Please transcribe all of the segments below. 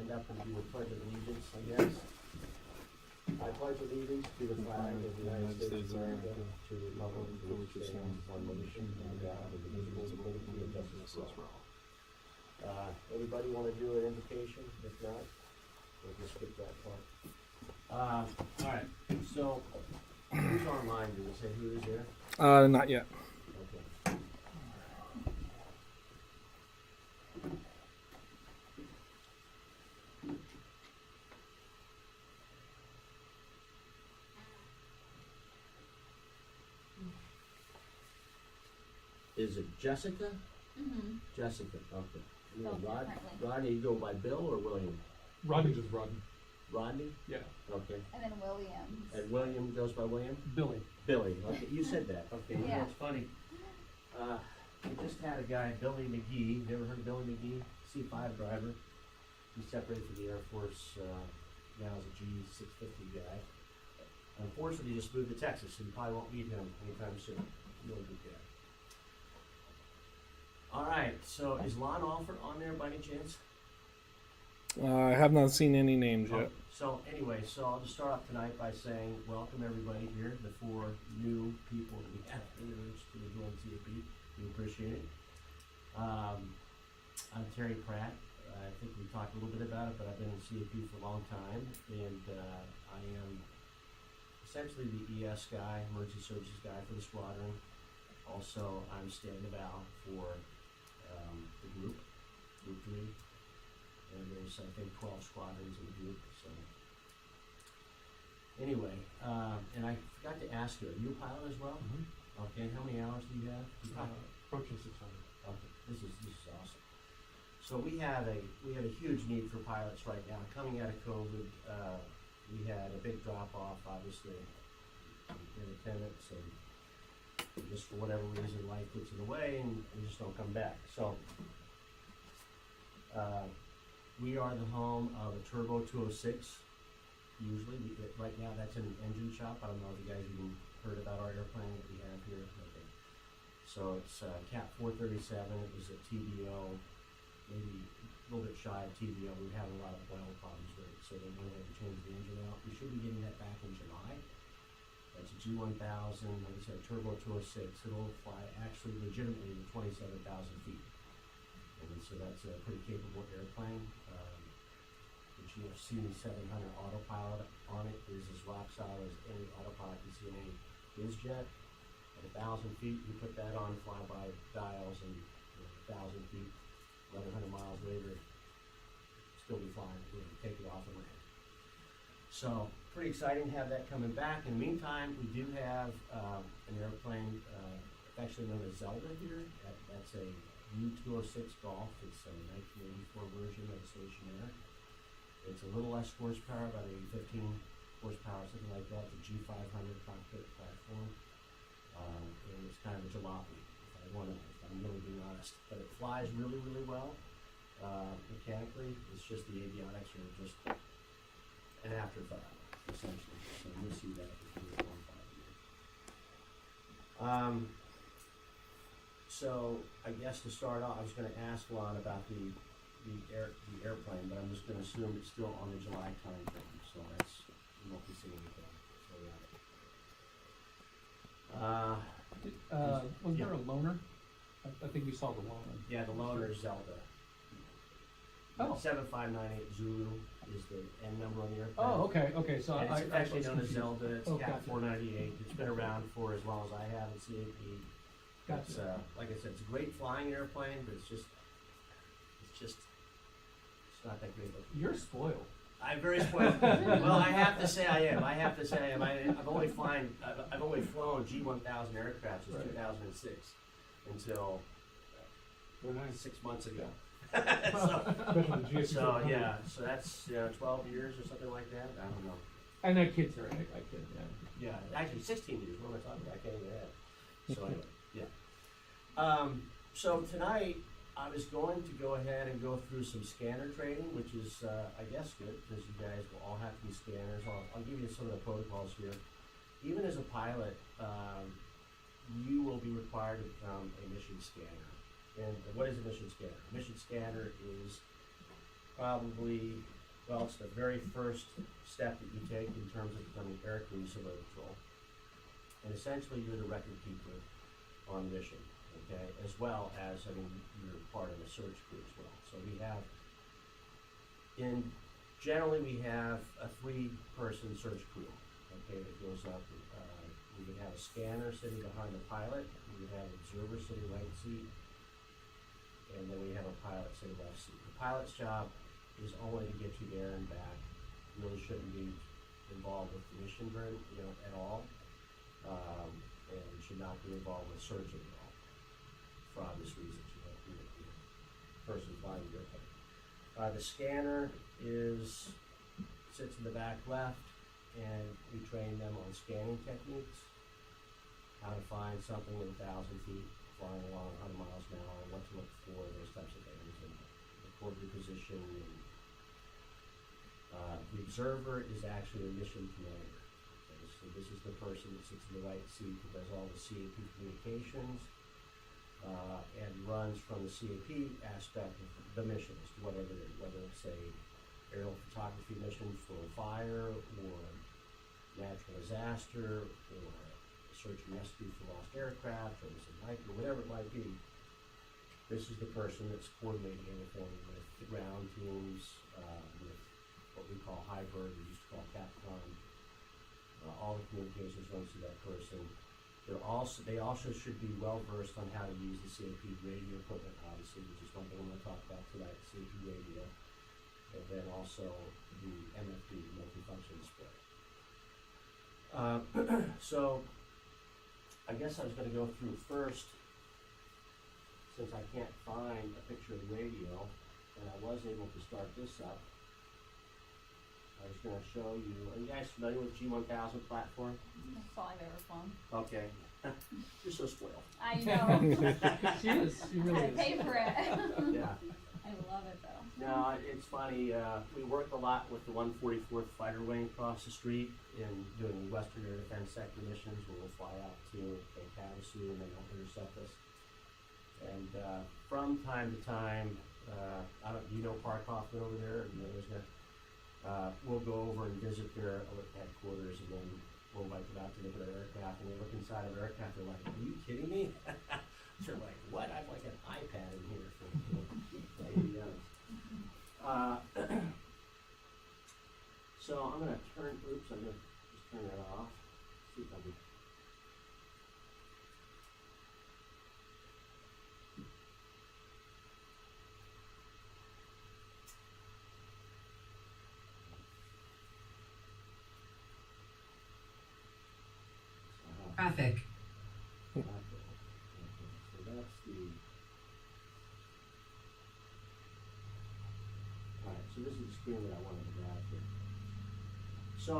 stand up and do the pledge of allegiance, I guess. I pledge allegiance to the flag of the United States of America, to the republic for which it stands, one nation, under God, indivisible, with liberty and justice for all. Anybody want to do an invocation? If not, we'll just skip that part. All right, so who's online? Did we say who is there? Not yet. Okay. Is it Jessica? Mm-hmm. Jessica, okay. You know, Spelled differently. Rodney, you go by Bill or William? Rodney just Rodney. Rodney? Yeah. Okay. And then Williams. And William goes by William? Billy. Billy, okay, you said that, okay, you know, Yeah. it's funny. We just had a guy, Billy McGee, you ever heard of Billy McGee? C5 driver. He separated from the Air Force, now is a G650 guy. Unfortunately, he just moved to Texas, so you probably won't meet him anytime soon. Really good guy. All right, so is Lon Alford on there by any chance? I have not seen any names yet. So anyway, so I'll just start off tonight by saying welcome everybody here, the 4 new people that we have introduced to the Joint CAP. We appreciate it. I'm Terry Pratt. I think we talked a little bit about it, but I've been in CAP for a long time, and I am essentially the ES guy, emergency services guy for the Squadron. Also, I'm stand eval for the group 3. And there's, I think, 12 squadrons in the group, so. Anyway, and I forgot to ask you, are you a pilot as well? Mm-hmm. Okay, how many hours do you have? Approaching 600. Okay, this is awesome. So we have a huge need for pilots right now. Coming out of COVID, we had a big drop off, obviously, in attendance, and just for whatever reason, life gets in the way, and we just don't come back. So, we are the home of a Turbo 206, usually. Right now, that's in an engine shop. I don't know if you guys even heard about our airplane that we have here. Okay. So it's Cat 437. It was a TBO, maybe a little bit shy of TBO. We had a lot of oil problems with it, so they went ahead and changed the engine out. We should be getting that back in July. That's a G1000, like I said, Turbo 206. It'll fly actually legitimately to 27,000 feet. And so that's a pretty capable airplane. The GFC 700 autopilot on it is as rock solid as any autopilot you see in any bizjet. At 1,000 feet, you put that on, fly by dials, and 1,000 feet, 1,100 miles later, still be flying, take it off and land. So, pretty exciting to have that coming back. In the meantime, we do have an airplane actually known as Zelda here. That's a U-206 Golf. It's a 1984 version of a stationaire. It's a little less horsepower, about 15 horsepower, something like that. It's a G500 cockpit platform. And it's kind of a jalopy, if I'm really being honest. But it flies really, really well. Mechanically, it's just the avionics are just an afterthought, essentially. So you'll see that if you do it on 5 years. So I guess to start off, I was going to ask Lon about the airplane, but I'm just going to assume it's still on the July time frame. So that's, you won't be seeing anything. So yeah. Was there a loaner? I think we saw the loaner. Yeah, the loaner is Zelda. Oh. 7598 Zulu is the N number on the airplane. Oh, okay. So And it's actually known as confused. Zelda. It's Oh, Cat gotcha. 498. It's been around for as long as I have at CAP. It's, Gotcha. like I said, it's a great flying airplane, but it's not that great looking. You're spoiled. I'm very spoiled. Well, I have to say I am. I've only flown G1000 aircraft since Right. 2006 until Very nice. 6 months ago. Especially the GSC. So yeah, so that's 12 years or something like that. I don't know. And that kid's here. I kid. Yeah. Yeah, actually 16 years. What am I talking about? I can't even add. So anyway, yeah. So tonight I was going to go ahead and go through some scanner training, which is I guess good because you guys will all have to be scanners. I'll give you some of the protocols here. Even as a pilot, you will be required to become a mission scanner. And what is a mission scanner? A mission scanner is probably, well, it's the very first step that you take in terms of becoming air police alert patrol. And essentially, you're the record keeper on mission, okay? As well as, I mean, you're part of the search crew as well. So we have, generally we have a 3-person search crew, okay, that goes up. We would have a scanner sitting behind the pilot, we would have an observer sitting right seat, and then we have a pilot sitting left seat. The pilot's job is only to get you there and back. Really shouldn't be involved with the mission very, at all. And should not be involved with searching at all, for obvious reasons. The person's flying the airplane. The scanner sits in the back left, and we train them on scanning techniques, how to find something at 1,000 feet, flying along 100 miles an hour, what to look for, those types of things, and record your position. The observer is actually a mission commander. Okay, so this is the person that sits in the right seat who does all the CAP communications, and runs from the CAP aspect of the missions, whether it's a aerial photography mission for fire, or natural disaster, or search and rescue for lost aircraft, or missing hiker, whatever it might be. This is the person that's coordinating everything with the ground teams, with what we call Hybrid, we used to call Capcom. All the communications runs through that person. They also should be well versed on how to use the CAP radio equipment, obviously, which is one thing I'm going to talk about tonight, CAP radio, and then also the MFD, multifunction display. So I guess I was going to go through first, since I can't find a picture of the radio, and I was able to start this up. I was going to show you. Are you guys familiar with the G1000 platform? That's all I've ever flown. Okay. You're so spoiled. I know. She is, she really I is. pay for it. Yeah. I love it though. No, it's funny. We work a lot with the 144th Fighter Wing across the street in doing Western Air Defense Sector missions, where we'll fly out to Cape Havasu and then they'll intercept us. And from time to time, do you know Park Hoffman over there? Or do you know this guy? We'll go over and visit their headquarters, and then we'll invite them out to look at our aircraft, and they look inside of our aircraft, they're like, are you kidding me? They're like, what? I have like an iPad in here for so I'm gonna turn, oops, I'm gonna just turn that off. See if I can. Traffic. So that's the. Alright, so this is the screen that I wanted to grab here. So,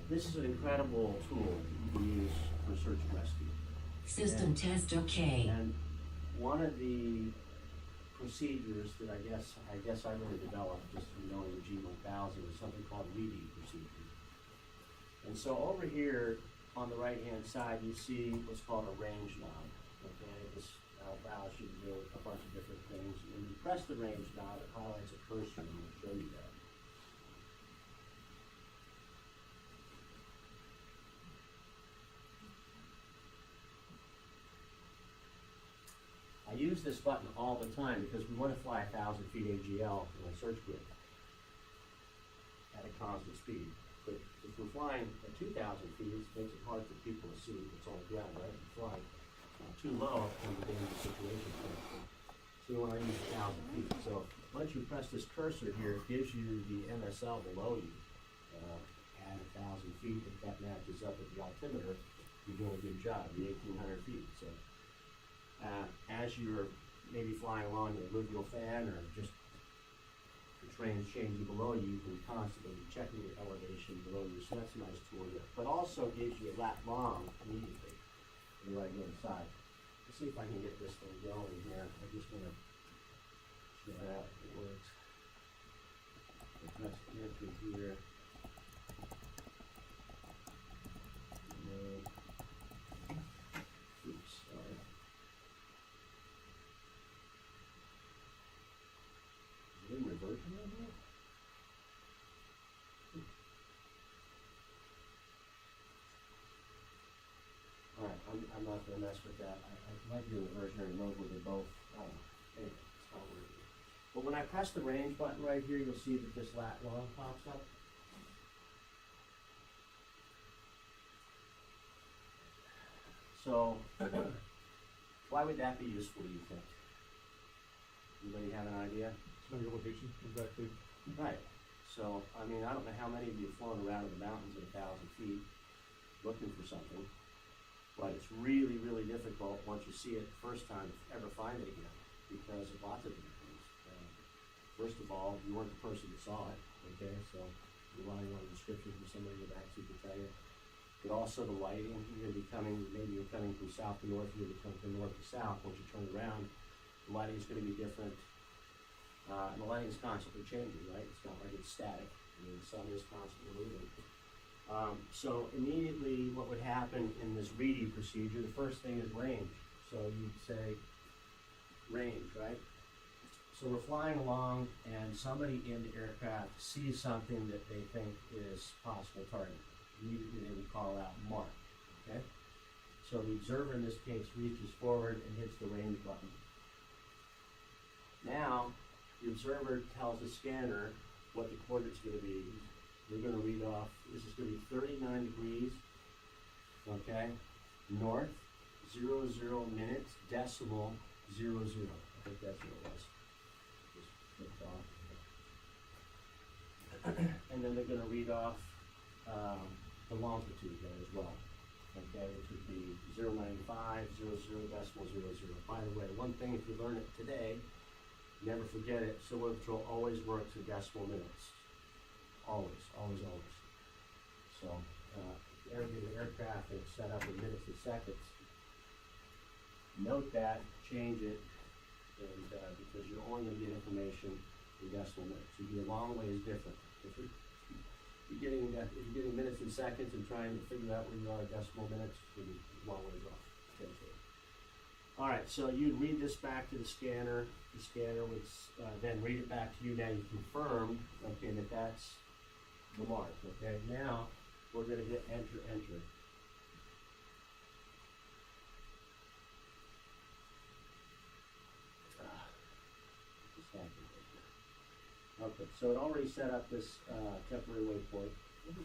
this is an incredible tool to use for search and rescue. System test okay. And one of the procedures that I guess I really developed just from knowing the G1000 is something called reading procedure. And so over here on the right hand side you see what's called a range knob. Okay, this allows you to do a bunch of different things. When you press the range knob, it highlights a cursor, and I'll show you that. I use this button all the time because we want to fly 1,000 feet AGL in a search grid at a constant speed. But if we're flying at 2,000 feet, it makes it hard for people to see what's on the ground, right? If you fly too low, it becomes a dangerous situation. So you want to use 1,000 feet. So once you press this cursor here, it gives you the MSL below you at 1,000 feet. If that matches up with the altimeter, you're doing a good job. You're 1,800 feet. So as you're maybe flying along your alluvial fan, or just the train's changing below you, you can constantly be checking your elevation below you. So that's a nice tool there. But also gives you a lap long immediately on the right hand side. Let's see if I can get this thing going here. I just want to show how it works. That's entry here. Oops, sorry. gonna mess with that. I like doing the versionary mode where they're both, I don't know, anyway, it's not worth it. But when I press the range button right here, you'll see that this lat long pops up. So, why would that be useful, do you think? Anybody have an idea? It's not your location, exactly. Right, so, I mean, I don't know how many of you have flown around in the mountains at 1,000 feet looking for something, but it's really, really difficult once you see it the first time to ever find it again, because of lots of different things. First of all, you weren't the person that saw it, okay, so relying on a description from somebody in the backseat to tell you. But also the lighting, you're gonna be coming, maybe you're coming from south to north, you're gonna be coming from north to south. Once you turn around, the lighting's gonna be different. And the lighting's constantly changing, right? It's not like it's static. I mean, the sun is constantly moving. So immediately what would happen in this reading procedure, the first thing is range. So you'd say range, right? So we're flying along and somebody in the aircraft sees something that they think is possible target. Immediately they would call out mark, okay? So the observer in this case reaches forward and hits the range button. Now, the observer tells the scanner what the coordinate's gonna be. We're gonna read off, this is gonna be 39 degrees, okay? North, 00 minutes, decimal, 00. I think that's what it was. Just flipped off. And then they're gonna read off, the longitude there as well, okay, which would be 095, 00, decimal, 00. By the way, one thing, if you learn it today, never forget it, Civil Patrol always works in decimal minutes. Always, always, always. So, everything in the aircraft is set up in minutes and seconds. Note that, change it, and, because you're only gonna get information in decimal minutes. You'd be a long ways different. If you're getting minutes and seconds and trying to figure out where you are in decimal minutes, you'll be a long ways off. All right, so you'd read this back to the scanner. The scanner would then read it back to you. Now you confirm, okay, that that's the mark. Okay, now we're going to hit enter, enter. Just happened right there. Okay, so it already set up this temporary waypoint. Let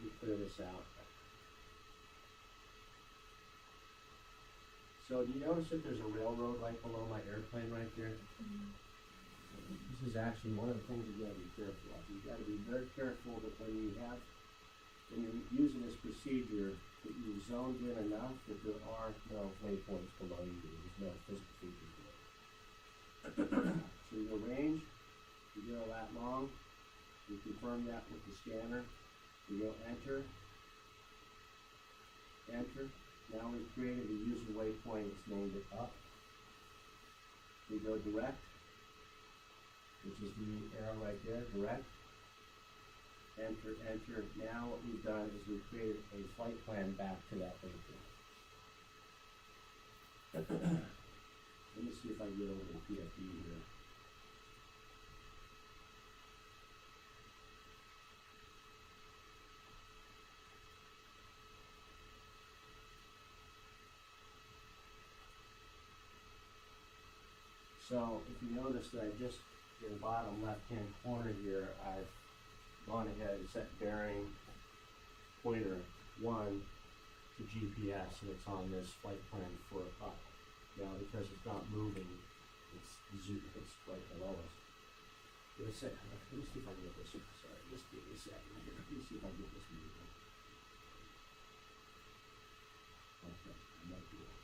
me clear this out. So do you notice that there's a railroad right below my airplane right there? This is actually one of the things you gotta be careful of. You've gotta be very careful that when you're using this procedure, that you've zoned in enough that there are no waypoints below you. There's no physical features below. So you go range, you go that long, you confirm that with the scanner, you go enter, enter. Now we've created a user waypoint, it's named it up. We go direct, which is the arrow right there, direct. Enter, enter. Now what we've done is we've created a flight plan back to that waypoint. Let me see if I can get over to PFD here. So if you notice that I just, in the bottom left-hand corner here, I've gone ahead and set bearing pointer 1 to GPS, and it's on this flight plan for up. Now, because it's not moving, it's right below us. Give me a second. Let me see if I can get this. Sorry, just give me a second here. Let me see if I can get this moving. Okay, I might be able to.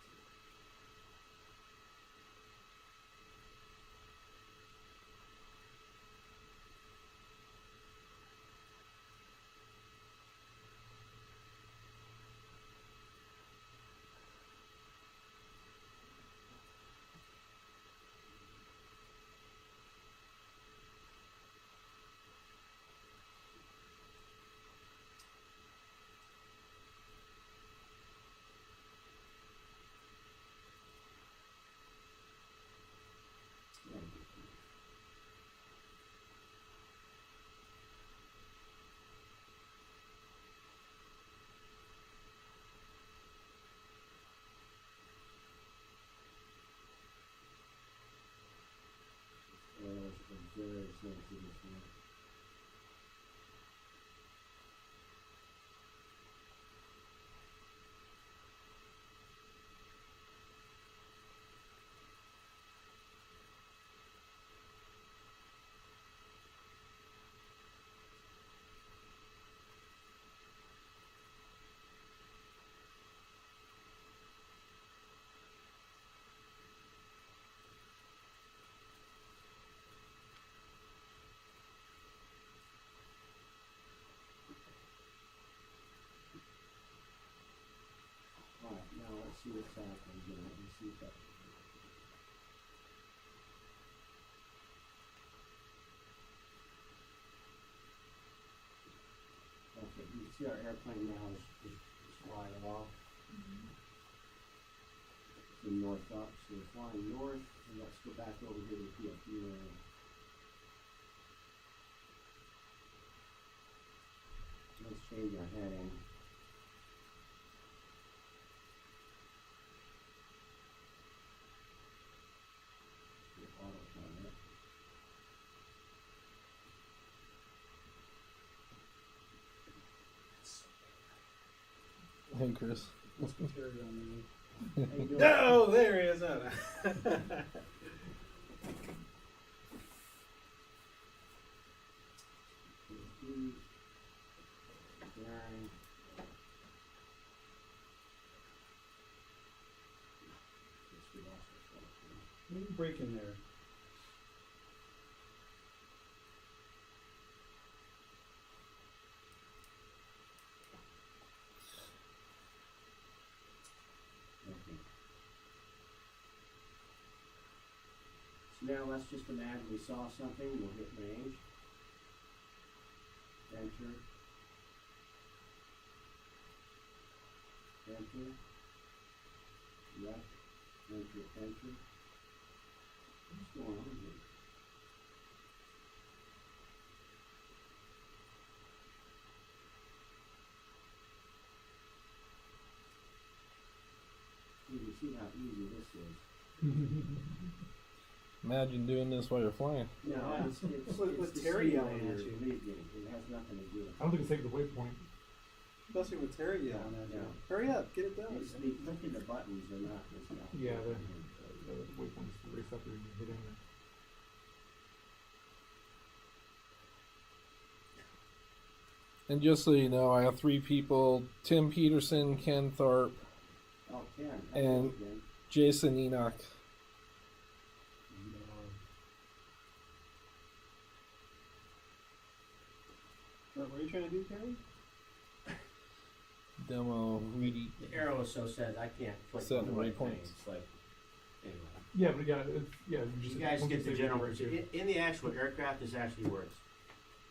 Let's see what's happening here. Let me see if that. Okay, you can see our airplane now is flying off. It's in north up, so we're flying north, and let's go back over here to the PFD area. Let's change our heading. Autopilot. Hey, Chris. Must be Terry on How you doing? No, there he is. PFD. Bearing. Guess we lost ourselves here. Maybe break in there. Okay. So now let's just imagine we saw something, we'll hit range. Enter. Enter. Left. Enter, enter. What's going on here? You can see how easy this is. Imagine doing this while you're flying. No, Yeah. it's With the Terry yelling simulator, at you. believe me, it has nothing to do with I don't think it's taking the waypoint. Especially with Terry yelling at you. Yeah. Hurry up, get it done. It's the clicking the buttons are not, it's not. Yeah, the waypoint's race up there and hit in there. And just so you know, I have 3 people: Tim Peterson, Ken Thorpe, Oh, Ken. And- Jason Enoch. What were you trying to do, Terry? Demo. Reedy. The arrow so says I can't click Set on the the right thing, waypoints. it's like, anyway. Yeah, but you You guys once get the save general right picture. there. In the actual aircraft, this actually works.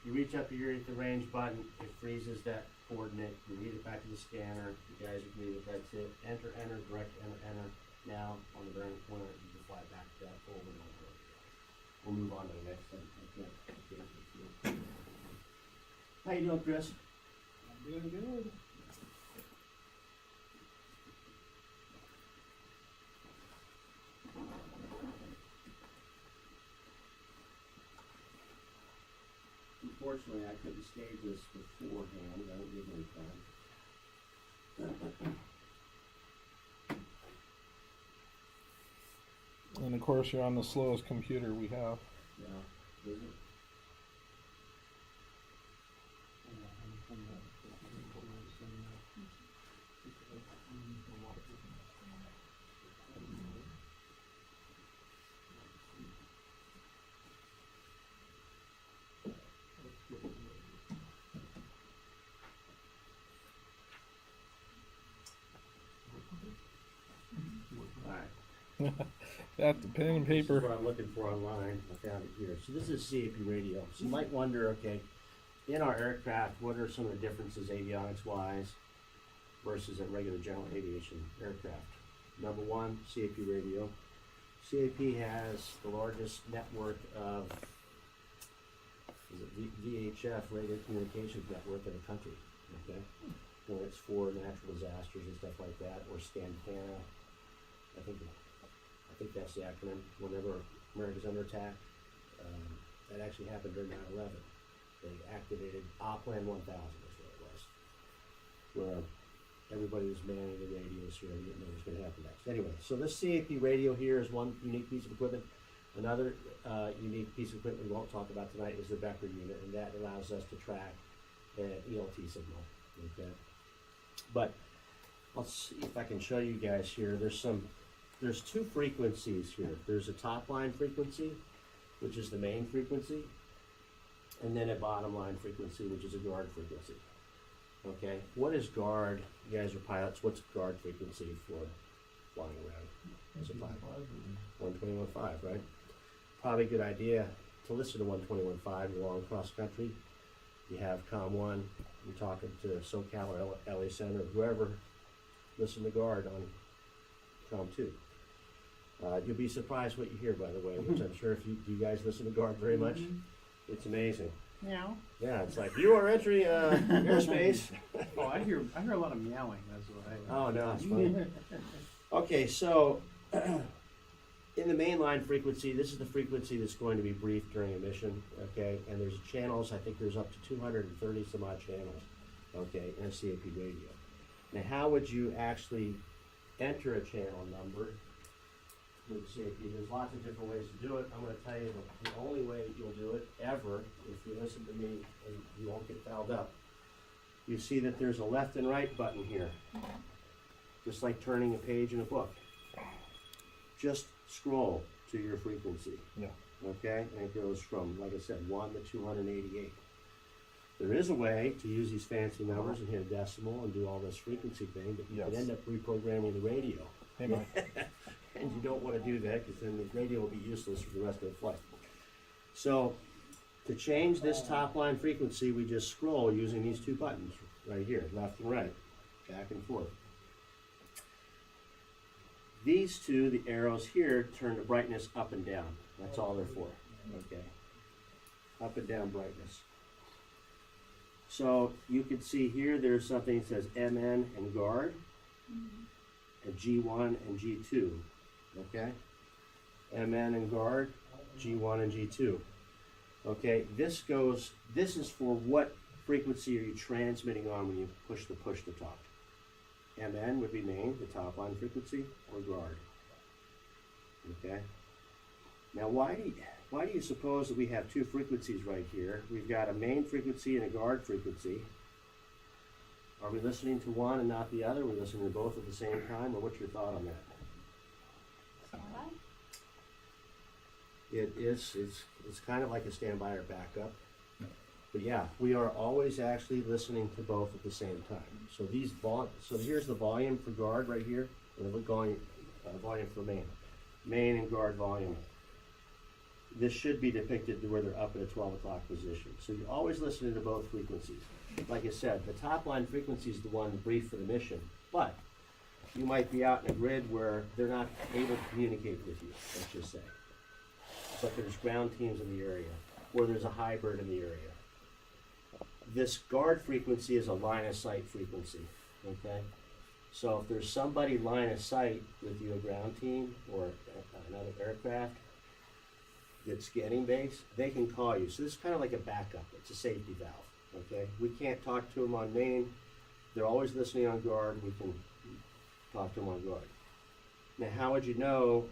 You reach up here, hit the range button, it freezes that coordinate, you read it back to the scanner, you guys agree that that's it, enter, enter, direct, enter, enter. Now, on the very corner, you can fly back to that over and over. We'll move on to the next thing. Okay. How you doing, Chris? I'm doing good. Unfortunately, I couldn't stage this beforehand, I don't give any time. And of course, you're on the slowest computer we have. Yeah, is it? Alright. Got the pen and This is paper. what I'm looking for online. I found it here. So this is CAP radio. So you might wonder, okay, in our aircraft, what are some of the differences avionics wise versus a regular general aviation aircraft? Number one, CAP radio. CAP has the largest network of VHF, radio communications network in the country. Okay, when it's for natural disasters and stuff like that, or Scantana. I think that's the acronym. Whenever America's under attack, that actually happened during 9/11. They activated Plan 1000 is what it was, where everybody was manning the radios here and didn't know what was going to happen next. Anyway, so this CAP radio here is one unique piece of equipment. Another unique piece of equipment we won't talk about tonight is the Becker unit, and that allows us to track an ELT signal. Okay, but I'll see if I can show you guys here. There's 2 frequencies here. There's a top line frequency, which is the main frequency, and then a bottom line frequency, which is a guard frequency. Okay, what is guard? You guys are pilots. What's guard frequency for flying around as a pilot. 121.5, right? Probably a good idea to listen to 121.5. You're long cross country. You have Com 1. You're talking to SoCal or LA Center, whoever. Listen to Guard on Com 2. You'll be surprised what you hear, by the way, which I'm sure if you guys listen to Guard very much, it's amazing. Meow. Yeah, it's like, you are entering airspace. Oh, I hear a lot of meowing. That's what I. Oh, no, it's funny. Okay, so in the mainline frequency, this is the frequency that's going to be briefed during a mission, okay? And there's channels, I think there's up to 230 some odd channels, okay, in a CAP radio. Now, how would you actually enter a channel number with CAP? There's lots of different ways to do it. I'm going to tell you the only way you'll do it ever, if you listen to me and you won't get fouled up. You see that there's a left and right button here, just like turning a page in a book. Just scroll to your frequency. Yeah. Okay? And it goes from, like I said, 1 to 288. There is a way to use these fancy numbers and hit a decimal and do all this frequency thing, but you Yes. can end up reprogramming the radio. Hey, Mike. And you don't want to do that because then the radio will be useless for the rest of the flight. So to change this top line frequency, we just scroll using these two buttons right here, left and right, back and forth. These two, the arrows here, turn the brightness up and down. That's all they're for, okay? Up and down brightness. So you can see here, there's something that says MN and guard, and G1 and G2, okay? MN and guard, G1 and G2. Okay, this is for what frequency are you transmitting on when you push to talk. MN would be main, the top line frequency, or guard. Okay. Now, why do you suppose that we have two frequencies right here? We've got a main frequency and a guard frequency. Are we listening to one and not the other? Are we listening to both at the same time, or what's your thought on that? Standby? It's kind of like a standby or backup. But yeah, we are always actually listening to both at the same time. So so here's the volume for guard right here, and the volume for main. Main and guard volume. This should be depicted to where they're up at a 12 o'clock position. So you're always listening to both frequencies. Like I said, the top line frequency is the one brief for the mission, but you might be out in a grid where they're not able to communicate with you, let's just say. But there's ground teams in the area, or there's a hybrid in the area. This guard frequency is a line of sight frequency, okay? So if there's somebody line of sight with you, a ground team or another aircraft that's getting base, they can call you. So this is kind of like a backup. It's a safety valve, okay? We can't talk to them on main. They're always listening on guard. We can talk to them on guard. Now, how would you know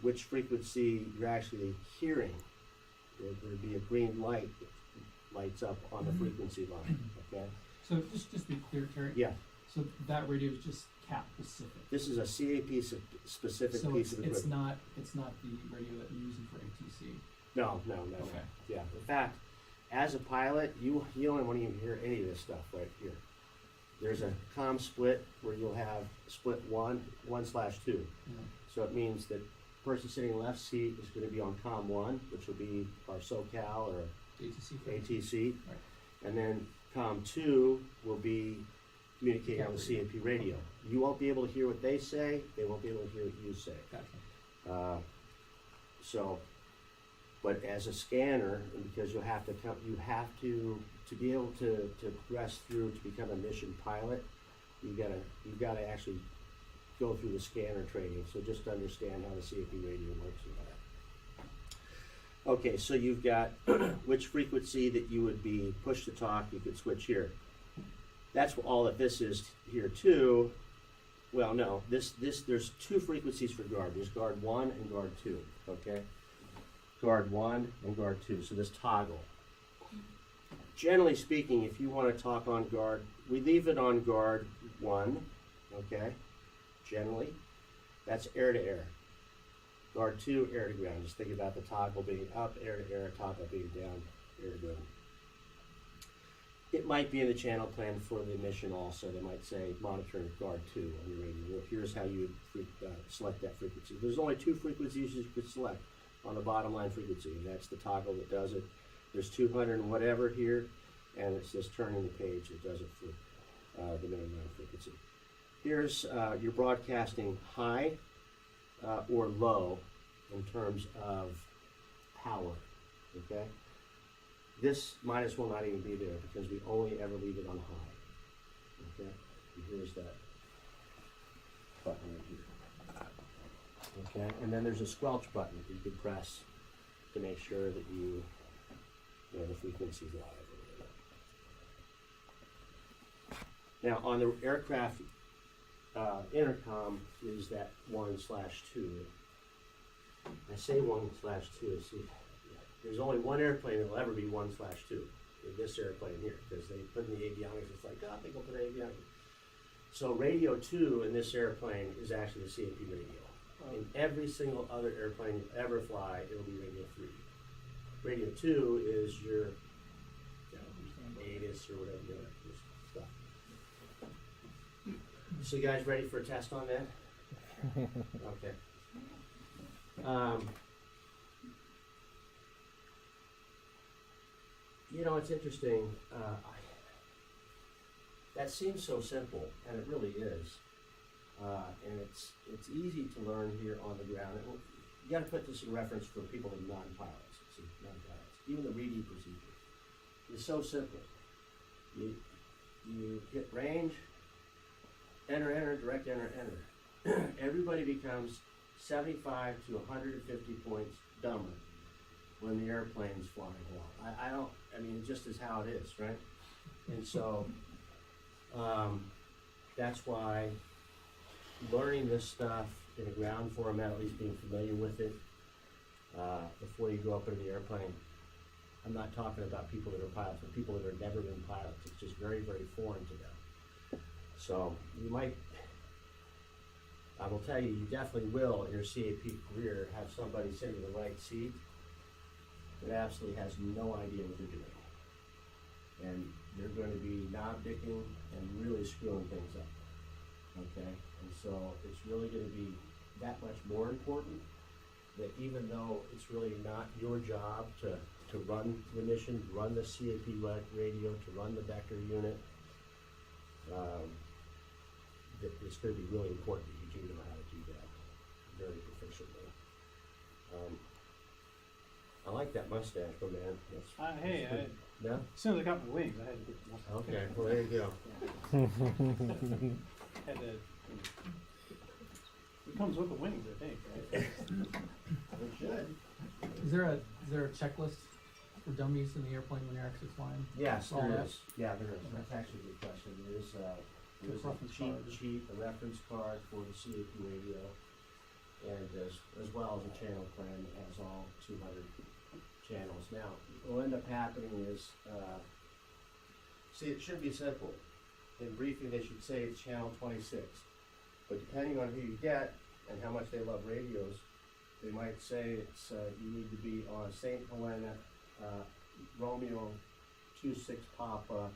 which frequency you're actually hearing? There'd be a green light that lights up on the frequency line, okay? So just to be clear, Terry. Yeah, So that radio is just CAP specific. this is a CAP specific So piece of it's equipment. not the radio that you're using for ATC. No. Okay. Yeah, in fact, as a pilot, you don't want to even hear any of this stuff right here. There's a comm split where you'll have split 1/2. Yeah. So it means that person sitting left seat is going to be on comm 1, which will be our SoCal or ATC. ATC. Right. And then comm 2 will be communicating on the CAP radio. You won't be able to hear what they say. They won't be able to hear what you say. Gotcha. But as a scanner, and because you have to be able to progress through to become a mission pilot, you've got to actually go through the scanner training. So just to understand how the CAP radio works and all that. Okay, so you've got which frequency that you would be push to talk, you could switch here. That's all that this is here too. Well, no, there's two frequencies for guard. There's guard 1 and guard 2, okay? Guard 1 and guard 2, so this toggle. Generally speaking, if you want to talk on guard, we leave it on guard 1, okay? Generally, that's air to air. Guard 2, air to ground. Just think about the toggle being up, air to air, toggle being down, air to ground. It might be in the channel plan for the mission also. They might say monitor guard 2 on your radio. Well, here's how you select that frequency. There's only 2 frequencies you could select on the bottom line frequency, and that's the toggle that does it. There's 200 and whatever here, and it's just turning the page that does it for the main line frequency. Here's your broadcasting high or low in terms of power, okay? This minus will not even be there because we only ever leave it on high, okay? And here's that button right here, okay? And then there's a squelch button that you can press to make sure that you know the frequency's live. Now on the aircraft intercom is that 1/2. I say 1/2. See, there's only one airplane that will ever be 1/2 in this airplane here because they put in the avionics. It's like, oh, they go put the avionics. So radio 2 in this airplane is actually the CAP radio. In every single other airplane you ever fly, it'll be radio 3. Radio 2 is your ATIS or whatever, your stuff. So you guys ready for a test on that? Okay. You know, it's interesting. That seems so simple, and it really is. And it's easy to learn here on the ground. You got to put this in reference for people who are non-pilots. See, non-pilots. Even the reading procedure is so simple. You hit range, enter, direct enter. Everybody becomes 75 to 150 points dumber when the airplane's flying along. I mean, it just is how it is, right? And so, that's why learning this stuff in a ground format, at least being familiar with it, before you go up into the airplane. I'm not talking about people that are pilots, but people that have never been pilots. It's just very, very foreign to them. So you might, I will tell you, you definitely will in your CAP career have somebody sitting in the right seat that absolutely has no idea what they're doing. And they're going to be knob-dicking and really screwing things up. Okay? And so it's really going to be that much more important that even though it's really not your job to run the mission, run the CAP radio, to run the Becker unit, that it's going to be really important that you do know how to do that very proficiently. I like that mustache, but man, that's Hey, pretty, no? as soon as I got my wings, I had to get the mustache. Okay, well there you go. Had to, it comes with the wings, I think, right? It should. Is there a checklist for dummies in the airplane when you're actually flying? Yes, All there that? is. Yeah, there is. That's actually a good question. There is Just a reference cheat card. sheet, a reference card for the CAP radio, and as well as a channel plan that has all 200 channels. Now, what will end up happening is, see, it should be simple. In briefing, they should say it's channel 26. But depending on who you get and how much they love radios, they might say it's you need to be on St. Helena, Romeo 26 Papa,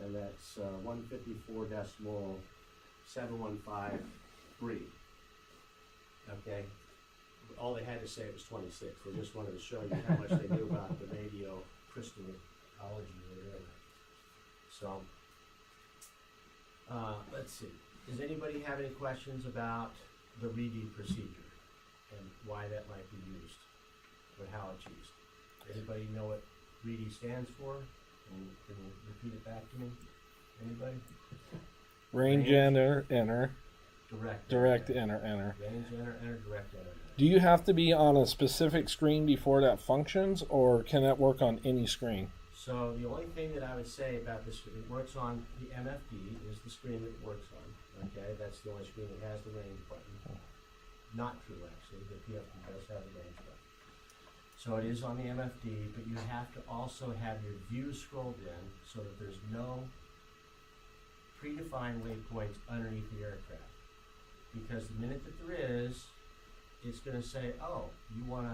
and that's 154.715.3. Okay? All they had to say was 26. They just wanted to show you how much they knew about the radio crystallology or whatever. So, let's see. Does anybody have any questions about the reading procedure and why that might be used or how it's used? Anybody know what reading stands for? Can you repeat it back to me? Anybody? Range enter. Direct enter. Range enter, direct enter. Do you have to be on a specific screen before that functions, or can that work on any screen? So the only thing that I would say about this, it works on the MFD is the screen that it works on. Okay, that's the only screen that has the range button. Not true actually, the PFD does have a range button. So it is on the MFD, but you have to also have your view scrolled in so that there's no predefined waypoints underneath the aircraft. Because the minute that there is, it's going to say, oh, you want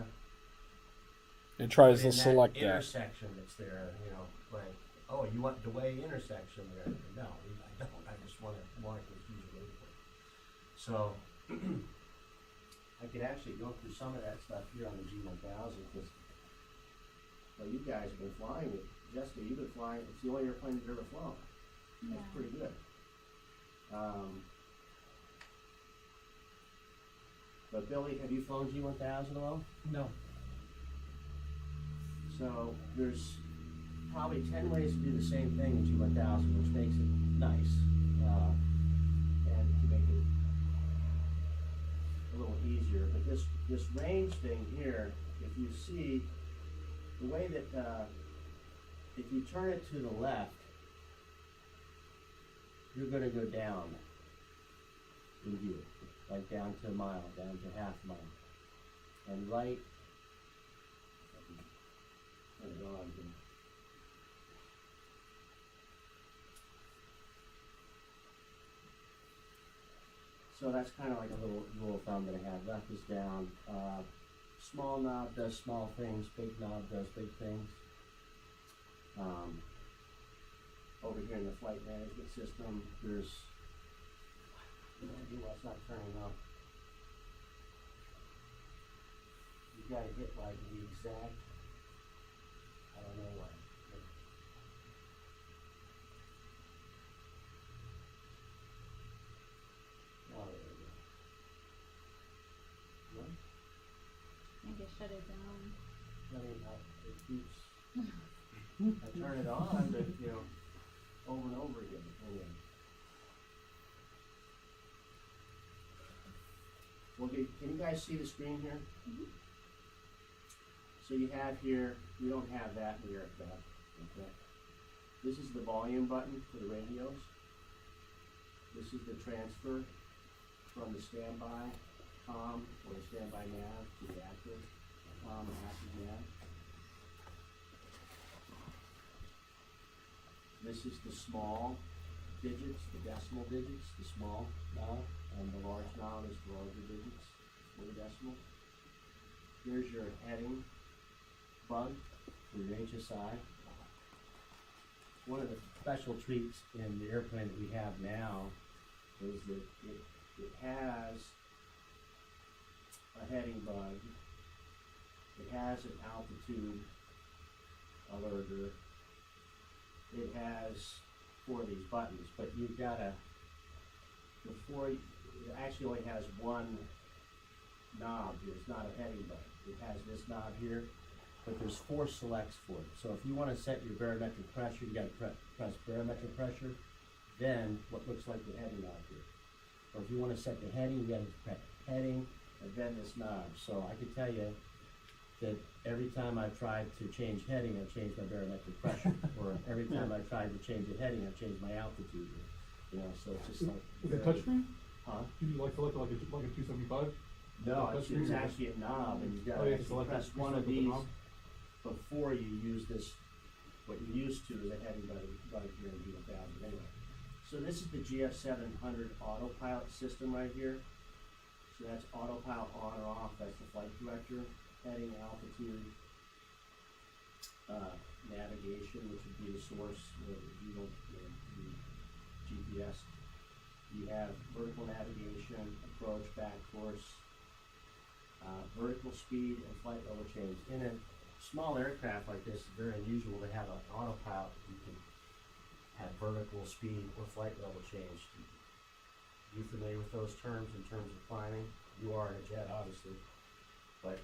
to It tries in to select that. intersection that's there, blank. oh, you want Dewey intersection there? No, I don't. I just want to confuse you a little bit. So I could actually go through some of that stuff here on the G1000 because, well, you guys have been flying it. Jessica, you've been flying. It's the only airplane you've ever flown. Yeah. That's pretty good. But Billy, have you flown G1000 alone? No. So there's probably 10 ways to do the same thing in G1000, which makes it nice, and to make it a little easier. But this range thing here, if you see the way that if you turn it to the left, you're going to go down in view, like down to a mile, down to half a mile, and right. Turn it on here. So that's kind of like a little rule of thumb that I have. Left is down. Small knob does small things. Big knob does big things. Over here in the flight management system, there's no idea why it's not turning up. You got to hit like the exact. I don't know why. Oh, there we go. No? I think I shut it down. I mean, it keeps. I turn it on, but over and over again. Anyway. Well, can you guys see the screen here? Mhm. So you have here, we don't have that in the aircraft. Okay. This is the volume button for the radios. This is the transfer from the standby COM or the standby nav to the active COM and active nav. This is the small digits, the decimal digits, the small knob, and the large knob is the larger digits for the decimal. Here's your heading bug for your HSI. One of the special treats in the airplane that we have now is that it has a heading bug. It has an altitude alerter. It has 4 of these buttons, but you've got to, it actually only has one knob here. It's not a heading button. It has this knob here, but there's 4 selects for it. So if you want to set your barometric pressure, you got to press barometric pressure, then what looks like the heading knob here. Or if you want to set the heading, you got to press heading and then this knob. So I can tell you that every time I've tried to change heading, I've changed my barometric pressure. Or every time I've tried to change the heading, I've changed my altitude. So it's just like. Is it touchscreen? Huh? Can you like select like a 275? No, Touch it's screen? actually a knob, and you've got Oh, to you have to select press it. one of Select the these knob? before you use this. What you're used to is a heading button here in G1000 anyway. So this is the GF700 autopilot system right here. So that's autopilot on or off. That's the flight director. Heading, altitude, navigation, which would be the source of the GPS. You have vertical navigation, approach, back course, vertical speed, and flight level change. In a small aircraft like this, it's very unusual to have an autopilot. You can have vertical speed or flight level change. Are you familiar with those terms in terms of climbing? You are in a jet, obviously, but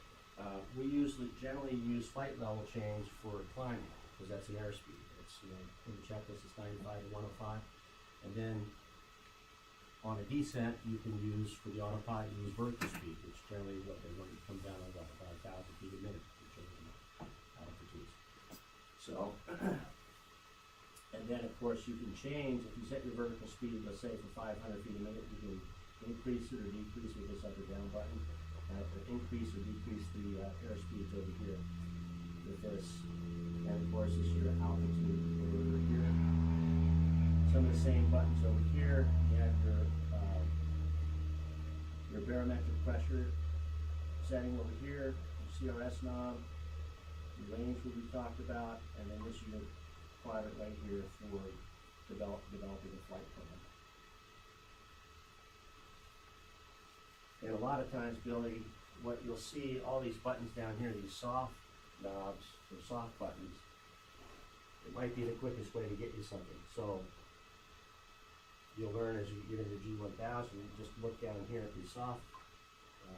we generally use flight level change for climbing because that's an airspeed. It's in the checklist it's 95 to 105, and then on a descent you can use for the autopilot you use vertical speed, which generally what they want to come down to about 1,000 feet a minute, which are altitudes. So, and then of course you can change if you set your vertical speed, let's say for 500 feet a minute, you can increase it or decrease with this up or down button. Or increase or decrease the airspeeds over here with this. And of course, this is your altitude over here. Some of the same buttons over here. You have your barometric pressure setting over here, your CRS knob, your range that we talked about, and then this is your plot it right here for developing a flight plan. And a lot of times, Billy, what you'll see, all these buttons down here, these soft knobs or soft buttons, it might be the quickest way to get you something. So you'll learn as you get into G1000, you just look down here at these soft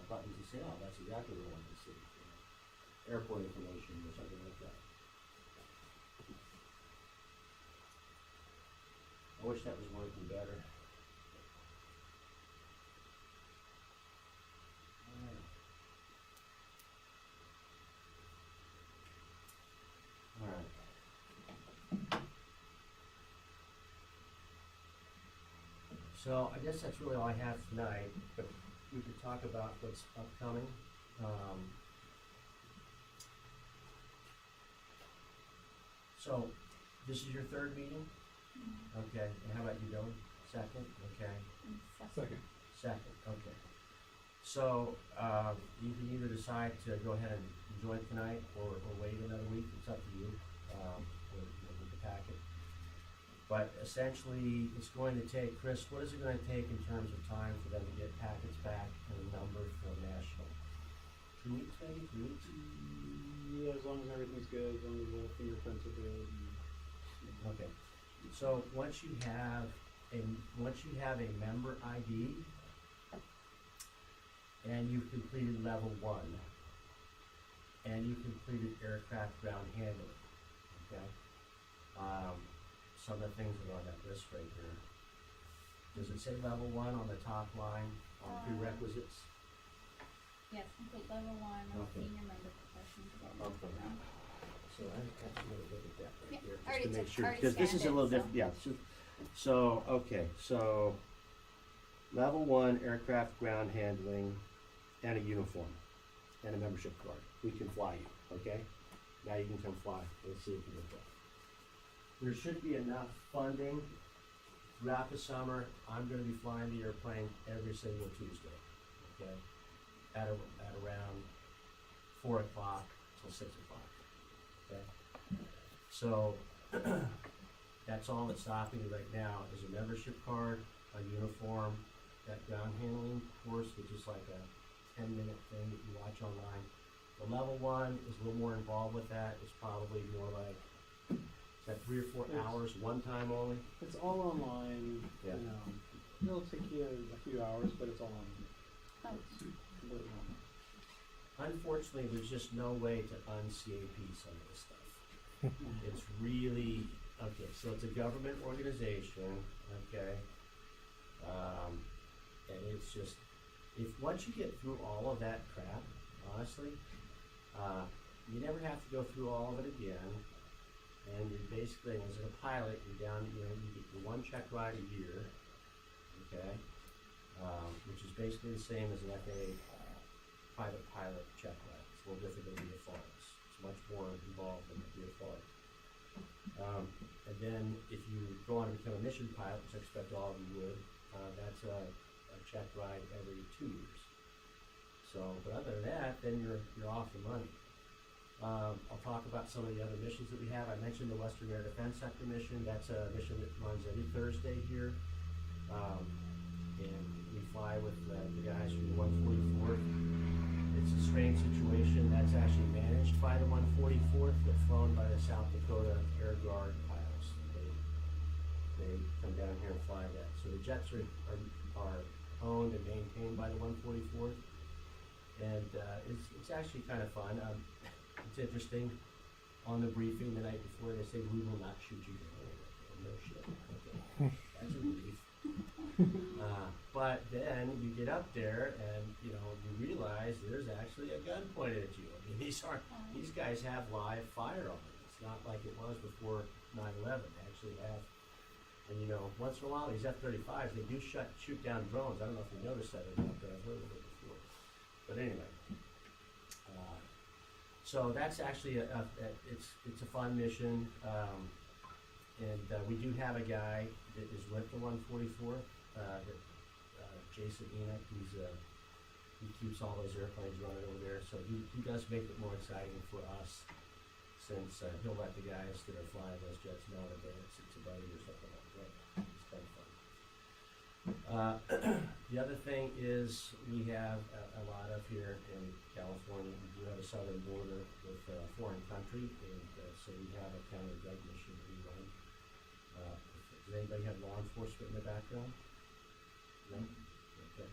buttons and say, oh, that's exactly what I want to see. Airport information or something like that. I wish that was working better. All right. So I guess that's really all I have tonight, but we could talk about what's upcoming. So this is your third meeting? Okay, and how about you, Dylan? Second? Okay. Second. Second, okay. So, you can either decide to go ahead and join tonight or wait another week, it's up to you, with the packet. But essentially, it's going to take, Chris, what is it gonna take in terms of time for them to get packets back and a number for national? 2 weeks maybe, 3 weeks? Yeah, as long as everything's good, as long as the fingerprints are good. Okay, so once you have a member ID and you've completed level 1 and you completed aircraft ground handling, okay? Some of the things that are on that list right here. Does it say level 1 on the top line on prerequisites? Yes, complete level 1 of Okay. senior member professional development Okay. program. So I have to really look at that Yeah, right here, just already to make took- sure, already because this is a scanned little it, different, yeah, so, okay, so, level 1 aircraft ground handling and a uniform and a membership card. We can fly you, okay? Now you can come fly, let's see if you can fly. There should be enough funding throughout the summer. I'm gonna be flying the airplane every single Tuesday, okay? At around 4 o'clock till 6 o'clock, okay? So, that's all that's stopping you right now is a membership card, a uniform, that ground handling course, which is like a 10-minute thing that you watch online. The level 1 is a little more involved with that. It's probably more like, is that 3 or 4 Yes. hours, one time only? It's all online, Yeah. you know, it'll take you a few hours, but it's all online. Oh. It's completely online. Unfortunately, there's just no way to un-CAP some of this stuff. It's really, okay, so it's a government organization, okay? And it's just, once you get through all of that crap, honestly, you never have to go through all of it again. And you're basically, as a pilot, you're down, you get your 1 check ride a year, okay? Which is basically the same as an FAA private pilot check ride. It's a little different than VFRs. It's much more involved than the VFRs. And then if you go on to become a mission pilot, which I expect all of you would, that's a check ride every 2 years. So, but other than that, then you're off the money. I'll talk about some of the other missions that we have. I mentioned the Western Air Defense Sector mission. That's a mission that runs every Thursday here. And we fly with the guys from the 144th. It's a strange situation. That's actually managed by the 144th, but flown by the South Dakota Air Guard pilots. They come down here and fly that. So the jets are owned and maintained by the 144th. And it's actually kind of fun. It's interesting. On the briefing the night before, they say, "We will not shoot you down." No shit. Okay. That's a relief. But then you get up there and you realize there's actually a gun pointed at you. I mean, these guys have live fire on them. It's not like it was before 9/11. They actually have, and once in a while these F-35s, they do shoot down drones. I don't know if you noticed that or not, but I've heard of it before. But anyway, so that's actually it's a fun mission, and we do have a guy that is with the 144th. Jason Enoch, he keeps all those airplanes running over there, so he does make it more exciting for us, instance, he'll let the guys that are flying those jets know that it's a buddy or something like that. It's kind of fun. The other thing is we have a lot of here in California. We do have a southern border with a foreign country, and so we have a counter drug mission that we run. Does anybody have law enforcement in the background? No? Okay.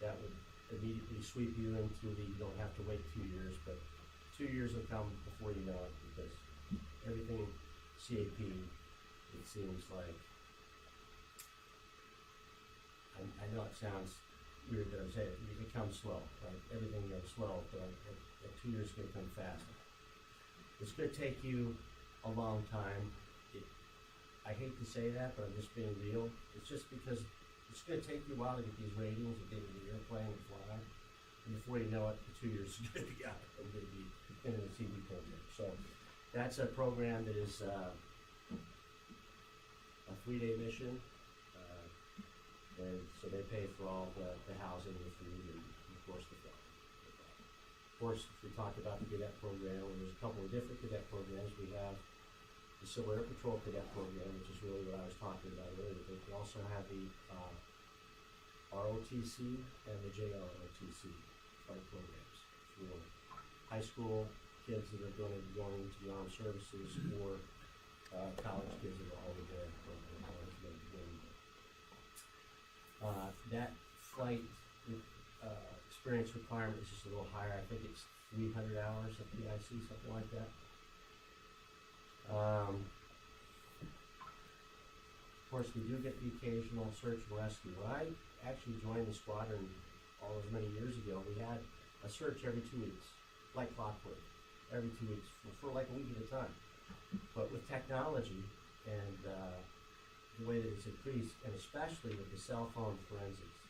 That would immediately sweep you into you don't have to wait 2 years, but 2 years will come before you know it, because everything CAP, it seems like, I know it sounds weird that I'm saying it comes slow, right? Everything goes slow, but at 2 years it's gonna come fast. It's gonna take you a long time. I hate to say that, but I'm just being real. It's just because it's gonna take you a while to get these ratings and get in the airplane and fly. And before you know it, the 2 years is gonna be out. I'm gonna be in the TV program. So that's a program that is a 3-day mission. And so they pay for all the housing, the food, and of course the flight. Of course, we talked about the cadet program, and there's a couple of different cadet programs. We have the Civil Air Patrol cadet program, which is really what I was talking about earlier. But we also have the ROTC and the JROTC flight programs for high school kids that are going to be going into the armed services, or college kids that are already there or going to be going there. That flight experience requirement is just a little higher. I think it's 300 hours of PIC, something like that. Of course, we do get the occasional search and rescue. When I actually joined the squadron all those many years ago, we had a search every 2 weeks, like clockwork, every 2 weeks for like a week at a time. But with technology and the way that it's increased, and especially with the cell phone forensics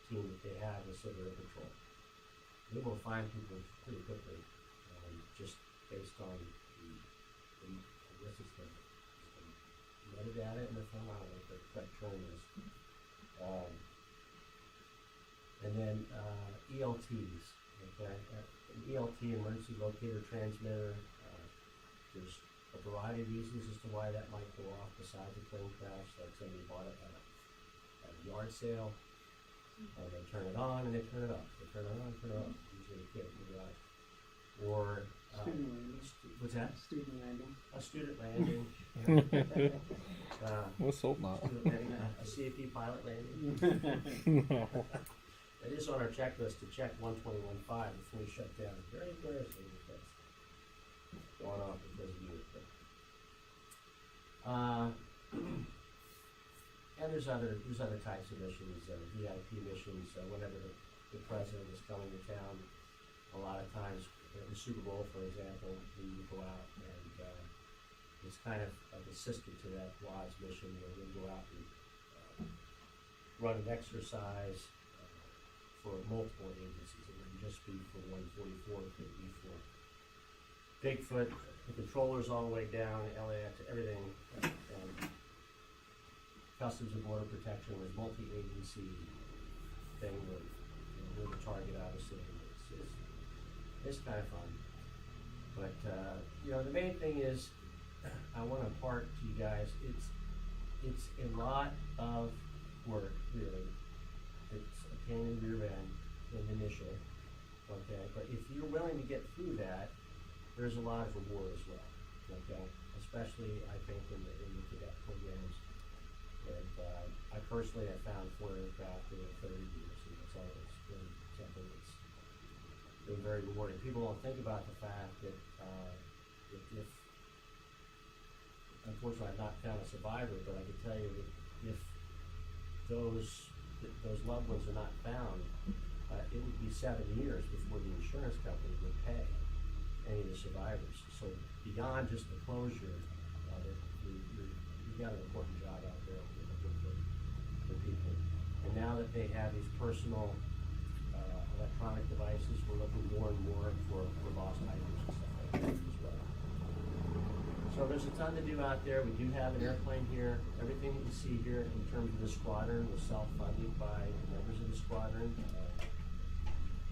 team that they have with Civil Air Patrol, they will find people pretty quickly, just based on I guess it's the metadata in the phone. I don't know what the correct term is. And then ELTs, okay? ELT, emergency locator transmitter. There's a variety of reasons as to why that might go off besides a plane crash, like somebody bought it at a yard sale, and they turn it on and they turn it off. They turn it on and turn it off. Usually a kid in the garage. Or Student landing. what's that? Student landing. A student landing. Let's hope not. Student landing, a CAP pilot landing. It is on our checklist to check 121.5 before we shut down. Very embarrassing because going off because of you. And there's other types of missions, VIP missions. Whenever the president is coming to town, a lot of times the Super Bowl, for example, we would go out, and it's kind of like a sister to that WADS mission, where we go out and run an exercise for multiple agencies. It wouldn't just be for 144, it could be for Bigfoot, the controllers all the way down, LAX, everything. Customs and Border Protection was multi-agency thing where we're the target, obviously. It's kind of fun. But, the main thing is, I want to impart to you guys, it's a lot of work, really. It's a pain in the rear end in the initial, okay? But if you're willing to get through that, there's a lot of reward as well, okay? Especially, I think, in the cadet programs. And I personally have found 4 aircraft in 30 years, and it's always been something that's been very rewarding. People don't think about the fact that if unfortunately I've not found a survivor, but I can tell you that if those loved ones are not found, it would be 7 years before the insurance company would pay any of the survivors. So beyond just the closure of it, you've got an important job out there for people. And now that they have these personal electronic devices, we're looking more and more for lost items and stuff like that as well. So there's a ton to do out there. We do have an airplane here. Everything that you see here in terms of the squadron was self-funded by members of the squadron,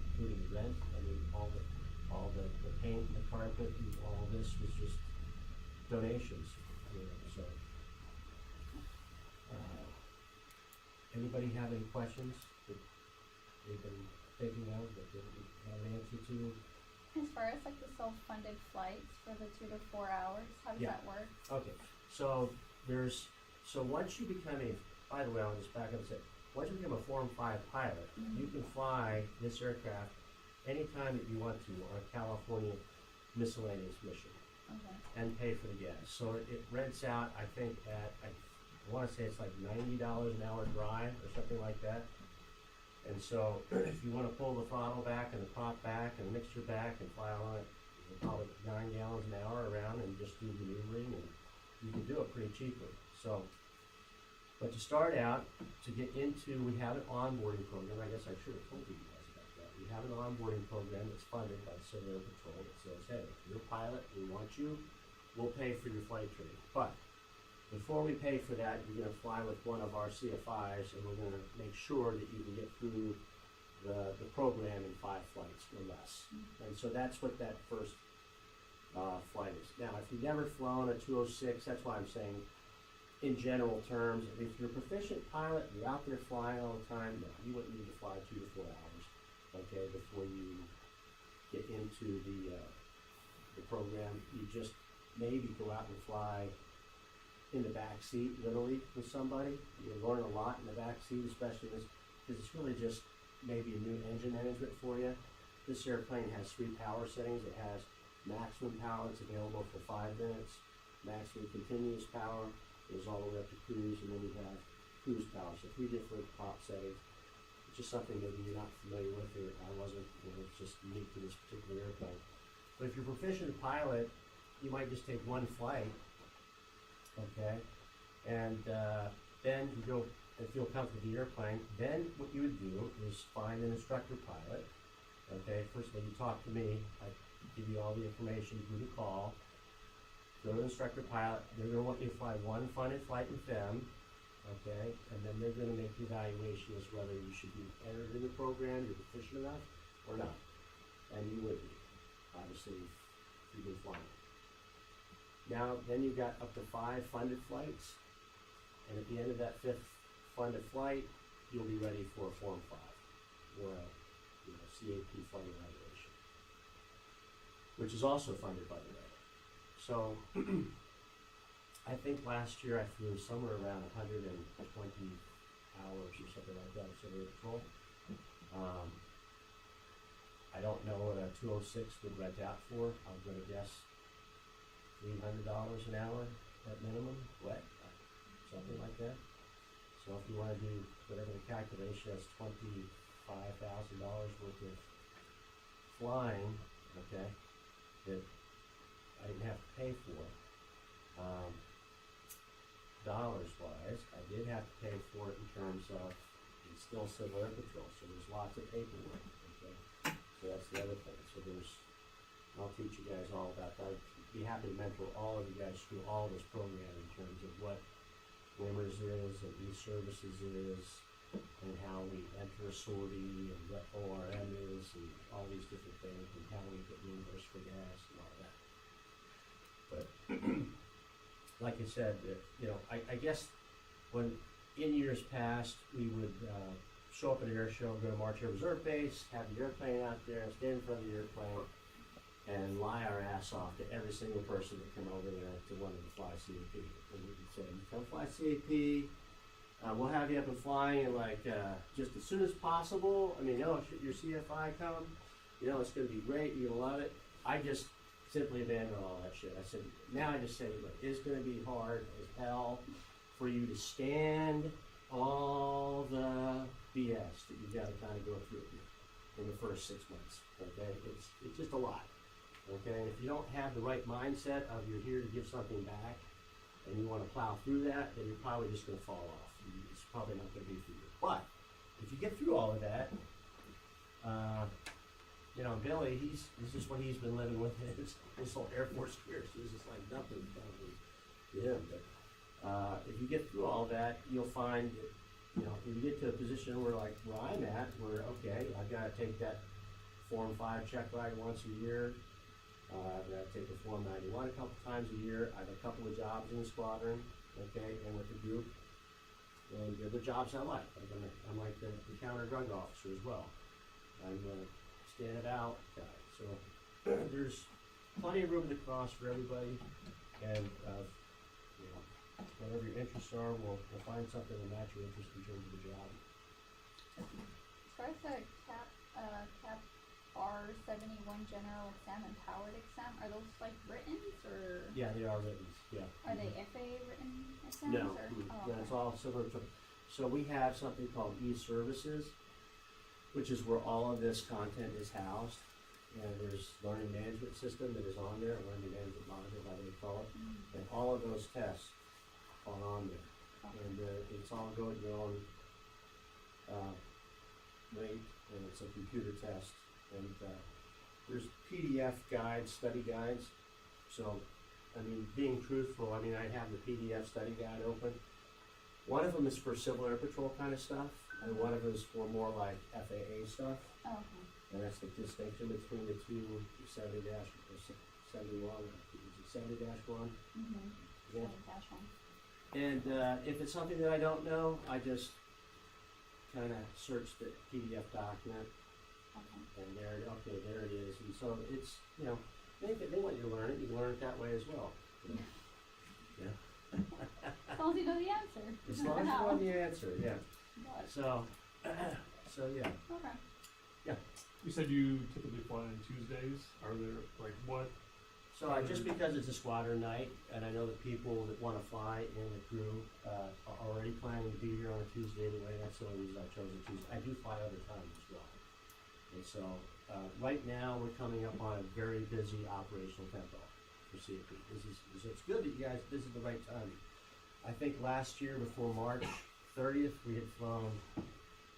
including rent. I mean, all the paint and the carpet and all this was just donations, so. Anybody have any questions that they've been thinking of that didn't have an answer to? As far as like the self-funded flights for the 2 to 4 hours, how does Yeah. that work? Okay, so once you become by the way, I'll just back up and say, once you become a Form 5 pilot, you can fly this aircraft anytime that you want to on a California miscellaneous mission Okay. and pay for the gas. So it rents out, I think, I want to say it's like $90 an hour drive or something like that. And so if you want to pull the throttle back and the prop back and the mixture back and fly on it, probably 9 gallons an hour around and just do maneuvering, and you can do it pretty cheaply. So, but to start out, to get into, we have an onboarding program. I guess I should have told you guys about that. We have an onboarding program that's funded by the Civil Air Patrol that says, hey, you're a pilot, we want you, we'll pay for your flight training. But before we pay for that, you're gonna fly with one of our CFIs, and we're gonna make sure that you can get through the program in 5 flights or less. And so that's what that first flight is. Now, if you've never flown a 206, that's why I'm saying, in general terms, if you're a proficient pilot, you're out there flying all the time, no, you wouldn't need to fly 2 to 4 hours, okay, before you get into the program. You just maybe go out and fly in the back seat, literally, with somebody. You learn a lot in the back seat, especially because it's really just maybe a new engine management for you. This airplane has 3 power settings. It has maximum power that's available for 5 minutes, maximum continuous power goes all the way up to cruise, and then you have cruise power. So 3 different prop settings. It's just something maybe you're not familiar with, or I wasn't. It's just unique to this particular airplane. But if you're a proficient pilot, you might just take 1 flight. Okay, and then you go and feel comfortable with the airplane. Then what you would do is find an instructor pilot. Okay, first of all, you talk to me. I give you all the information, who to call. Go to the instructor pilot. They're going to want you to fly 1 funded flight with them. Okay, and then they're going to make the evaluation as whether you should be entered in the program, you're proficient enough, or not. And you would be, obviously, if you've been flying. Now, then you've got up to 5 funded flights, and at the end of that 5th funded flight, you'll be ready for a Form 5, or a CAP flight evaluation, which is also funded by the way. So, I think last year I flew somewhere around 120 hours or something like that, so Air Patrol. I don't know what a 206 would rent out for. I'm going to guess $300 an hour at minimum, wet, something like that. So if you want to do whatever the calculation is, $25,000 worth of flying, okay, that I didn't have to pay for. Dollars wise, I did have to pay for it in terms of it's still Civil Air Patrol, so there's lots of paperwork, okay? So that's the other thing. So I'll teach you guys all about that. I'd be happy to mentor all of you guys through all this program in terms of what WIMRS is and e-services is, and how we enter a sortie, and what ORM is, and all these different things, and how we get reimbursed for gas and all that. But like I said, I guess when in years past we would show up at an air show, go to March Air Reserve Base, have the airplane out there, stand in front of the airplane, and lie our ass off to every single person that come over there to wanting to fly CAP. And we would say, you come fly CAP, we'll have you up and flying in just as soon as possible. I mean, should your CFI come? It's going to be great. You're going to love it. I just simply abandoned all that shit. I said, now I just say, look, it's going to be hard as hell for you to stand all the BS that you've got to kind of go through in the first 6 months. Okay, it's just a lot. Okay, and if you don't have the right mindset of you're here to give something back, and you want to plow through that, then you're probably just going to fall off. It's probably not going to be for you. But if you get through all of that, Billy, this is what he's been living with his whole Air Force career. So it's just like nothing probably to him. But if you get through all that, you'll find that, if you get to a position where I'm at, where, okay, I've got to take that Form 5 check ride once a year, I take the Form 91 a couple times a year. I have a couple of jobs in the squadron, okay, and with the group. And they're the jobs I like. I'm like the counter drug officer as well. I'm a stand it out guy. So there's plenty of room to cross for everybody. And you know, whatever your interests are, we'll find something to match your interest in terms of the job. As far as the cap R71 general exam and powered exam, are those like writtens or Yeah, they are written. Yeah. are they FAA written exams No, or? Oh, no, it's all similar to, so we have something called e-services, which is where all of this content is housed. And there's learning management system that is on there, learning management monitor, how they call it. And all of those tests are on there. And it's all go at your own rate, and it's a computer test. And there's PDF guides, study guides. So, I mean, being truthful, I mean, I have the PDF study guide open. One of them is for Civil Air Patrol kind of stuff, and one of them is for more like FAA stuff. Oh, okay. And that's the distinction between the two 70-71, is it 70-1? Mm-hmm. Yeah. -1. And if it's something that I don't know, I just kind of search the PDF document, Okay. and there it is. And so it's, you know, they want you to learn it. You can learn it that way as well. You know? Yeah. As long as you know the answer. As long as you know the answer, yeah. Got it. So yeah. Okay. You said you typically fly on Tuesdays. Are there, like, what? So just because it's a squadron night, and I know that people that want to fly in the crew are already planning to be here on a Tuesday anyway, that's the only reason I chose a Tuesday. I do fly other times as well. And so right now we're coming up on a very busy operational tempo for CAP. It's good that you guys, this is the right time. I think last year before March 30th, we had flown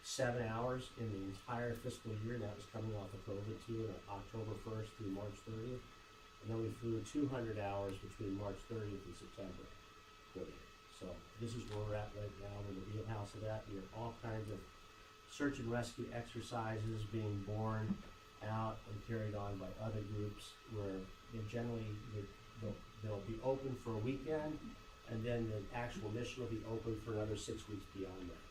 7 hours in the entire fiscal year, and that was coming off of COVID too, October 1st through March 30th. And then we flew 200 hours between March 30th and September 30th. So this is where we're at right now. We're in the wheelhouse of that. We have all kinds of search and rescue exercises being born out and carried on by other groups where they'll be open for a weekend, and then the actual mission will be open for another 6 weeks beyond that.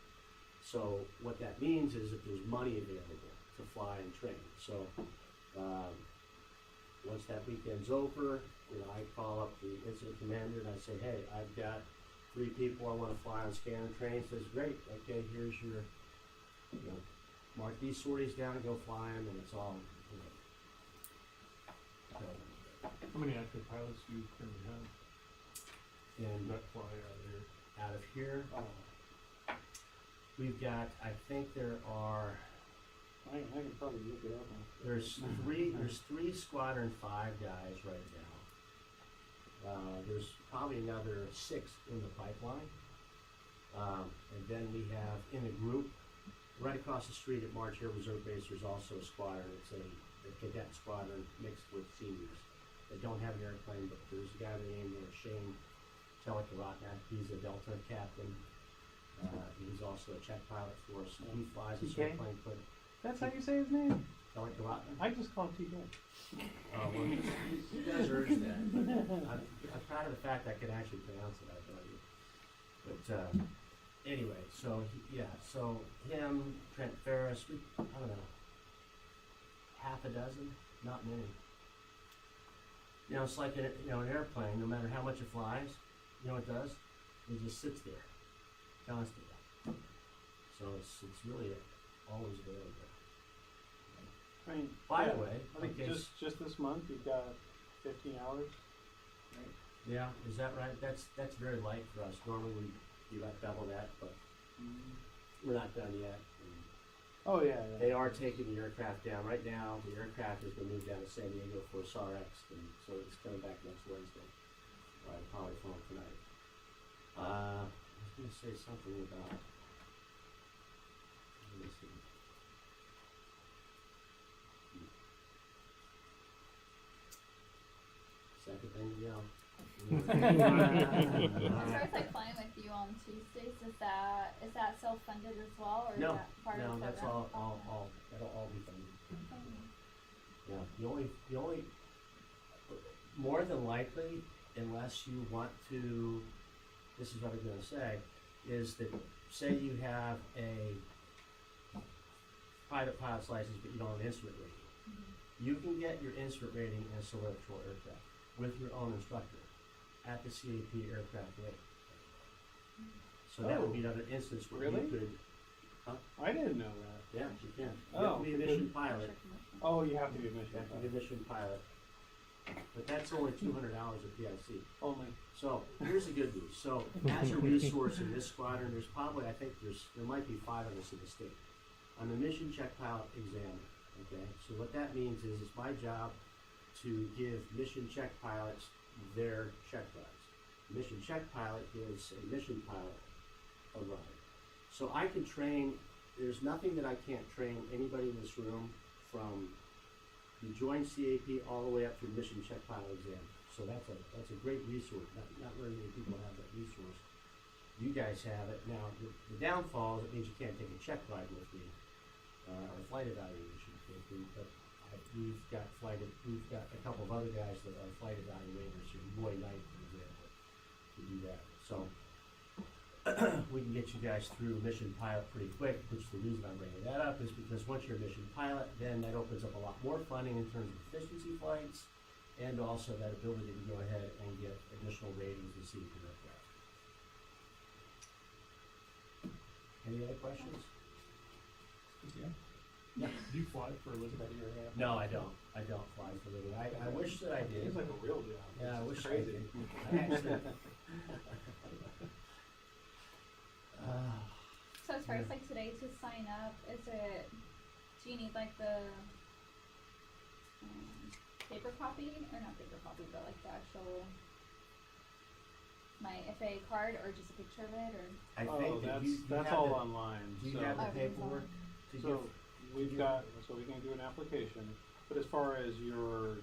So what that means is that there's money available to fly and train. So once that weekend's over, you know, I call up the incident commander and I say, hey, I've got 3 people I want to fly on scanner train. He says, great, okay, here's your, you know, mark these sorties down and go fly them, and it's all, you know. So, How many active pilots do you currently have and that fly out of here? out of here, we've got, I think there are, I can probably look it up. there's three Squadron 5 guys right now. There's probably another 6 in the pipeline. And then we have in the group, right across the street at March Air Reserve Base, there's also a squadron. It's a cadet squadron mixed with seniors. They don't have an airplane, but there's a guy named Shane Telekaratna. He's a Delta captain. He's also a check pilot for us. He flies a TK? airplane, but That's how you say his name? Telekaratna. I just call him TK. Well, you guys urge that. I'm proud of the fact I can actually pronounce it, I tell you. But anyway, so so him, Trent Ferris, I don't know, half a dozen, not many. You know, it's like an airplane. No matter how much it flies, you know what it does? It just sits there, constantly. So it's really always available. I mean, By yeah, the way, I think okay, just this month you've got 15 hours. Right? yeah, is that right? That's very light for us. Normally we about double that, but we're not done yet. And Oh yeah, yeah. they are taking the aircraft down right now. The aircraft has been moved down to San Diego for SARX, and so it's coming back next Wednesday. Probably phone tonight. I was going to say something about. Let me see. Second thing to go. As far as like flying with you on Tuesdays, is that self-funded as well, or No, is that part of no, the that's program? all that'll all be funded. Okay. Yeah, the only more than likely, unless you want to, this is what I'm gonna say, is that, say you have a private pilot's license, but you don't have an instrument rating. You can get your instrument rating in a cylindrical aircraft with your own instructor at the CAP aircraft wing. So that would be another instance where Really? you could, I didn't know that. yeah, you can. You Oh, have to be a mission pilot. Oh, you have to be a mission. You have to be a mission pilot. But that's only $200 a PIC. Only. So here's the good news. So as a resource in this squadron, there's probably, I think there might be 5 of us in the state. I'm a mission check pilot examiner. Okay, so what that means is it's my job to give mission check pilots their check rides. Mission check pilot gives a mission pilot a ride. So I can train. There's nothing that I can't train anybody in this room from. You join CAP all the way up to mission check pilot exam. So that's a great resource. Not very many people have that resource. You guys have it. Now the downfall is it means you can't take a check ride with me or flight evaluation with me. But we've got a couple of other guys that are flight evaluators here. Roy Knight, for example, to do that. So we can get you guys through mission pilot pretty quick, which the reason I'm bringing that up is because once you're a mission pilot, then that opens up a lot more funding in terms of efficiency flights and also that ability to go ahead and get additional ratings and see your aircraft. Any other questions? Do you fly for a living? No, I don't. I don't fly for a living. I wish that I did. It's like a real job. Yeah, I wish It's I crazy. did. I actually, So as far as like today to sign up, do you need like the paper copy, or not paper copy, but like the actual my FAA card, or just a picture of it, or? I Oh, think that that's have all the- online. Do you so have the Oh, it's paperwork to so give? we've got, so we can do an application, but as far as your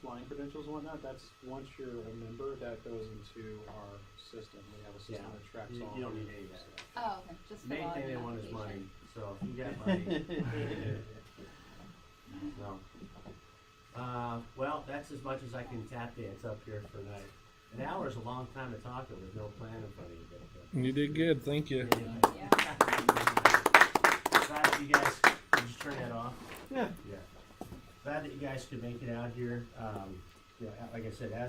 flying credentials and whatnot, that's, once you're a member, that goes into our system. We have a system Yeah, that tracks you all. don't need your any of that. stuff. Oh, okay, just Main fill out thing an they want is money, application. so if you got money. No. Well, that's as much as I can tap dance up here for tonight. An hour is a long time to talk with no plan in front of you. But, You did good, thank you. Yeah. Glad that you guys, did you turn that off? Yeah. Yeah. Glad that you guys could make it out here. You know, like I said, as